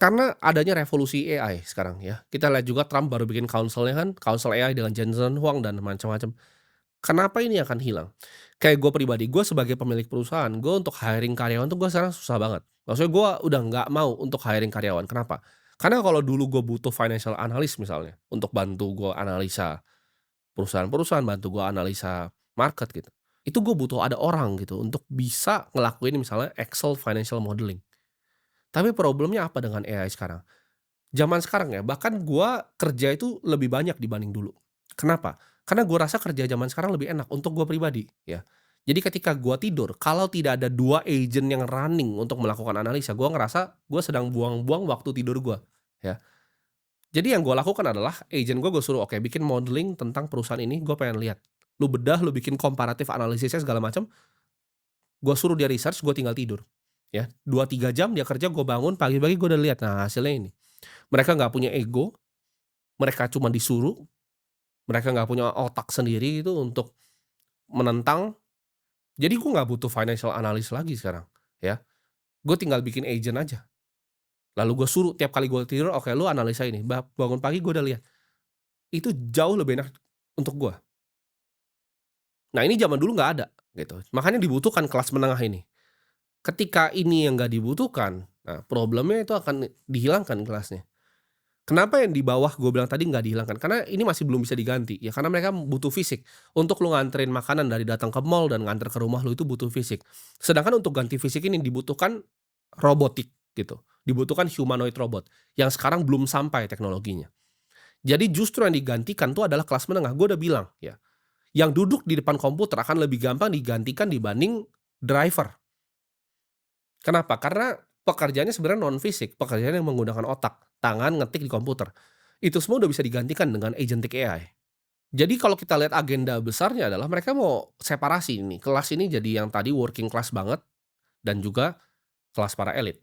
Karena adanya revolusi AI sekarang ya. Kita lihat juga Trump baru bikin council-nya kan, council AI dengan Jensen Huang dan macam-macam. Kenapa ini akan hilang? Kayak gue pribadi, gue sebagai pemilik perusahaan, gue untuk hiring karyawan tuh gue sekarang susah banget. Maksudnya gue udah nggak mau untuk hiring karyawan, kenapa? Karena kalau dulu gue butuh financial analyst misalnya, untuk bantu gue analisa perusahaan-perusahaan, bantu gue analisa market gitu. Itu gue butuh ada orang gitu untuk bisa ngelakuin misalnya Excel financial modeling. Tapi problemnya apa dengan AI sekarang? Zaman sekarang ya, bahkan gua kerja itu lebih banyak dibanding dulu. Kenapa? Karena gua rasa kerja zaman sekarang lebih enak untuk gua pribadi, ya. Jadi ketika gua tidur, kalau tidak ada 2 agent yang running untuk melakukan analisa, gua ngerasa gua sedang buang-buang waktu tidur gua, ya. Jadi yang gua lakukan adalah agent gua suruh, "Oke, bikin modeling tentang perusahaan ini, gua pengen lihat." Lu bedah, lu bikin komparatif analisisnya segala macam, gua suruh dia research, gua tinggal tidur, ya. 2 3 jam dia kerja, gua bangun pagi-pagi gua udah lihat, nah hasilnya ini. Mereka nggak punya ego, mereka cuma disuruh, mereka nggak punya otak sendiri gitu untuk menentang. Jadi gue nggak butuh financial analyst lagi sekarang, ya. Gue tinggal bikin agent aja. Lalu gue suruh tiap kali gue tidur, "Oke lu analisa ini." Bangun pagi gue udah lihat. Itu jauh lebih enak untuk gue. Nah ini zaman dulu nggak ada, gitu. Makanya dibutuhkan kelas menengah ini. Ketika ini yang nggak dibutuhkan, nah problemnya itu akan dihilangkan kelasnya. Kenapa yang di bawah gue bilang tadi nggak dihilangkan? Karena ini masih belum bisa diganti, ya karena mereka butuh fisik. Untuk lu nganterin makanan dari datang ke mall dan nganter ke rumah lu itu butuh fisik. Sedangkan untuk ganti fisik ini dibutuhkan robotik gitu, dibutuhkan humanoid robot, yang sekarang belum sampai teknologinya. Jadi justru yang digantikan tuh adalah kelas menengah, gue udah bilang ya, yang duduk di depan komputer akan lebih gampang digantikan dibanding driver. Kenapa? Karena pekerjaannya sebenarnya non fisik, pekerjaan yang menggunakan otak, tangan ngetik di komputer. Itu semua udah bisa digantikan dengan agentic AI. Jadi kalau kita lihat agenda besarnya adalah mereka mau separasi ini, kelas ini jadi yang tadi working class banget dan juga kelas para elit.